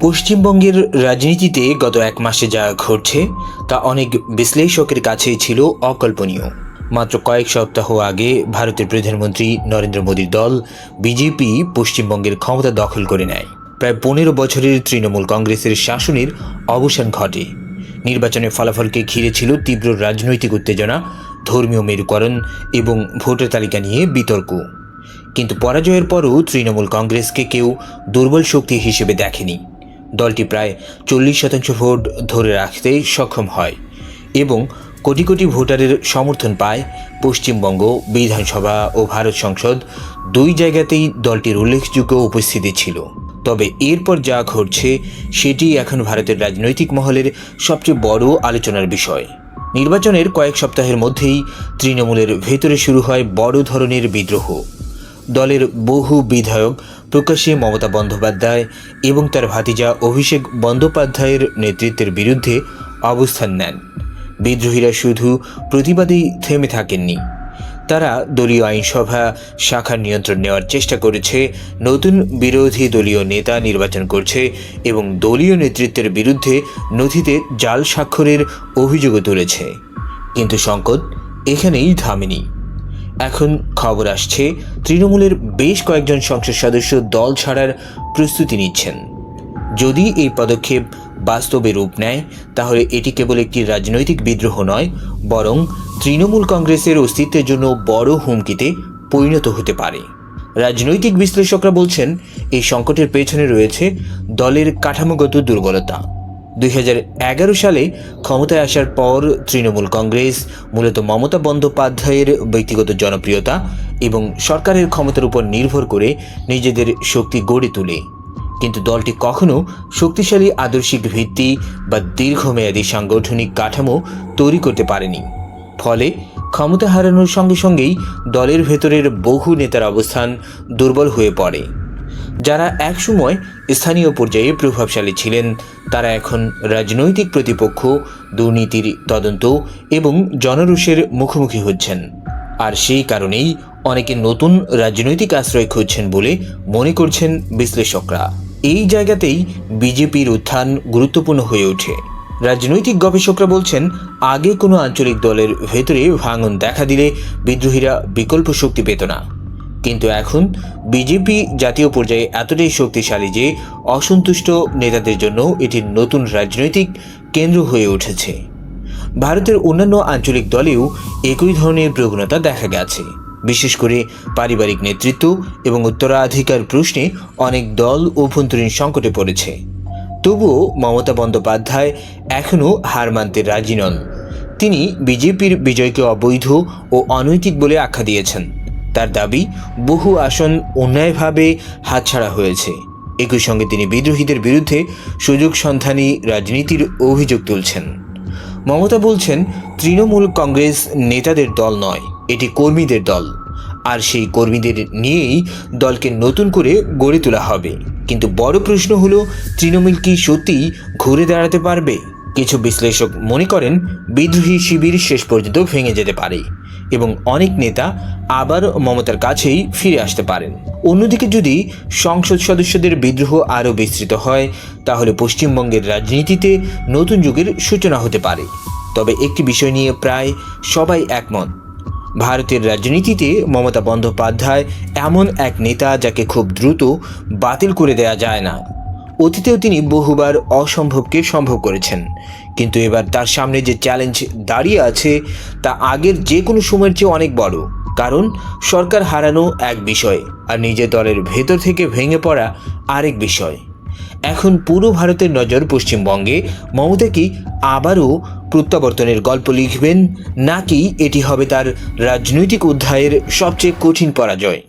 পশ্চিমবঙ্গের রাজনীতিতে গত এক মাসে যা ঘটছে তা অনেক বিশ্লেষকের কাছেই ছিল অকল্পনীয়। মাত্র কয়েক সপ্তাহ আগে ভারতের প্রধানমন্ত্রী নরেন্দ্র মোদীর দল বিজেপি পশ্চিমবঙ্গের ক্ষমতা দখল করে নেয়। প্রায় 15 বছরের তৃণমূল কংগ্রেসের শাসনের অবসান ঘটে। নির্বাচনের ফলাফলকে ঘিরে ছিল তীব্র রাজনৈতিক উত্তেজনা, ধর্মীয় মেরুকরণ এবং ভোটার তালিকা নিয়ে বিতর্ক। কিন্তু পরাজয়ের পরও তৃণমূল কংগ্রেসকে কেউ দুর্বল শক্তি হিসেবে দেখেনি। দলটি প্রায় 40% ভোট ধরে রাখতে সক্ষম হয় এবং কোটি কোটি ভোটারের সমর্থন পায়। পশ্চিমবঙ্গ বিধানসভা ও ভারত সংসদ দুই জায়গাতেই দলটির উল্লেখযোগ্য উপস্থিতি ছিল। তবে এরপর যা ঘটছে সেটি এখন ভারতের রাজনৈতিক মহলের সবচেয়ে বড় আলোচনার বিষয়। নির্বাচনের কয়েক সপ্তাহের মধ্যেই তৃণমূলের ভেতরে শুরু হয় বড় ধরনের বিদ্রোহ। দলের বহু বিধায়ক প্রকাশ্যে মমতা বন্দ্যোপাধ্যায় এবং তার ভাতিজা অভিষেক বন্দ্যোপাধ্যায়ের নেতৃত্বের বিরুদ্ধে অবস্থান নেন। বিদ্রোহীরা শুধু প্রতিবাদেই থেমে থাকেননি, তারা দলীয় আইনসভা শাখার নিয়ন্ত্রণ নেওয়ার চেষ্টা করেছে, নতুন বিরোধী দলীয় নেতা নির্বাচন করছে এবং দলীয় নেতৃত্বের বিরুদ্ধে নথিতে জাল স্বাক্ষরের অভিযোগও তুলেছে। কিন্তু সংকট এখানেই থামেনি। এখন খবর আসছে তৃণমূলের বেশ কয়েকজন সংসদ সদস্য দল ছাড়ার প্রস্তুতি নিচ্ছেন। যদি এই পদক্ষেপ বাস্তবে রূপ নেয় তাহলে এটি কেবল একটি রাজনৈতিক বিদ্রোহ নয়, বরং তৃণমূল কংগ্রেসের অস্তিত্বের জন্য বড় হুমকিতে পরিণত হতে পারে। রাজনৈতিক বিশ্লেষকরা বলছেন এই সংকটের পেছনে রয়েছে দলের কাঠামোগত দুর্বলতা। 2011 সালে ক্ষমতায় আসার পর তৃণমূল কংগ্রেস মূলত মমতা বন্দ্যোপাধ্যায়ের ব্যক্তিগত জনপ্রিয়তা এবং সরকারের ক্ষমতার উপর নির্ভর করে নিজেদের শক্তি গড়ে তোলে। কিন্তু দলটি কখনো শক্তিশালী আদর্শিক ভিত্তি বা দীর্ঘমেয়াদী সাংগঠনিক কাঠামো তৈরি করতে পারেনি। ফলে ক্ষমতা হারানোর সঙ্গে সঙ্গেই দলের ভেতরের বহু নেতার অবস্থান দুর্বল হয়ে পড়ে। যারা একসময় স্থানীয় পর্যায়ে প্রভাবশালী ছিলেন তারা এখন রাজনৈতিক প্রতিপক্ষ, দুর্নীতির তদন্ত এবং জনরোষের মুখোমুখি হচ্ছেন। আর সেই কারণেই অনেকে নতুন রাজনৈতিক আশ্রয় খুঁজছেন বলে মনে করছেন বিশ্লেষকরা। এই জায়গাতেই বিজেপির উত্থান গুরুত্বপূর্ণ হয়ে ওঠে। রাজনৈতিক গবেষকরা বলছেন আগে কোনো আঞ্চলিক দলের ভেতরে ভাঙন দেখা দিলে বিদ্রোহীরা বিকল্প শক্তি পেত না, কিন্তু এখন বিজেপি জাতীয় পর্যায়ে এতটাই শক্তিশালী যে অসন্তুষ্ট নেতাদের জন্য এটি নতুন রাজনৈতিক কেন্দ্র হয়ে উঠেছে। ভারতের অন্যান্য আঞ্চলিক দলেও একই ধরনের প্রবণতা দেখা গেছে। বিশেষ করে পারিবারিক নেতৃত্ব এবং উত্তরাধিকার প্রশ্নে অনেক দল অভ্যন্তরীণ সংকটে পড়েছে। তবুও মমতা বন্দ্যোপাধ্যায় এখনও হার মানতে রাজি নন। তিনি বিজেপির বিজয়কে অবৈধ ও অনৈতিক বলে আখ্যা দিয়েছেন। তার দাবি, বহু আসন অন্যায়ভাবে হাতছাড়া হয়েছে। একই সঙ্গে তিনি বিদ্রোহীদের বিরুদ্ধে সুযোগ সন্ধানী রাজনীতির অভিযোগ তুলছেন। মমতা বলছেন তৃণমূল কংগ্রেস নেতাদের দল নয়, এটি কর্মীদের দল, আর সেই কর্মীদের নিয়েই দলকে নতুন করে গড়ে তোলা হবে। কিন্তু বড় প্রশ্ন হলো, তৃণমূল কি সত্যিই ঘুরে দাঁড়াতে পারবে? কিছু বিশ্লেষক মনে করেন বিদ্রোহী শিবির শেষ পর্যন্ত ভেঙে যেতে পারে এবং অনেক নেতা আবার মমতার কাছেই ফিরে আসতে পারেন। অন্যদিকে যদি সংসদ সদস্যদের বিদ্রোহ আরও বিস্তৃত হয় তাহলে পশ্চিমবঙ্গের রাজনীতিতে নতুন যুগের সূচনা হতে পারে। তবে একটি বিষয় নিয়ে প্রায় সবাই একমত, ভারতের রাজনীতিতে মমতা বন্দ্যোপাধ্যায় এমন এক নেতা যাকে খুব দ্রুত বাতিল করে দেওয়া যায় না। অতীতেও তিনি বহুবার অসম্ভবকে সম্ভব করেছেন, কিন্তু এবার তার সামনে যে চ্যালেঞ্জ দাঁড়িয়ে আছে তা আগের যে কোনো সময়ের চেয়ে অনেক বড়। কারণ সরকার হারানো এক বিষয় আর নিজের দলের ভেতর থেকে ভেঙে পড়া আরেক বিষয়। এখন পুরো ভারতের নজর পশ্চিমবঙ্গে। মমতা কি আবারও প্রত্যাবর্তনের গল্প লিখবেন, নাকি এটি হবে তার রাজনৈতিক অধ্যায়ের সবচেয়ে কঠিন পরাজয়?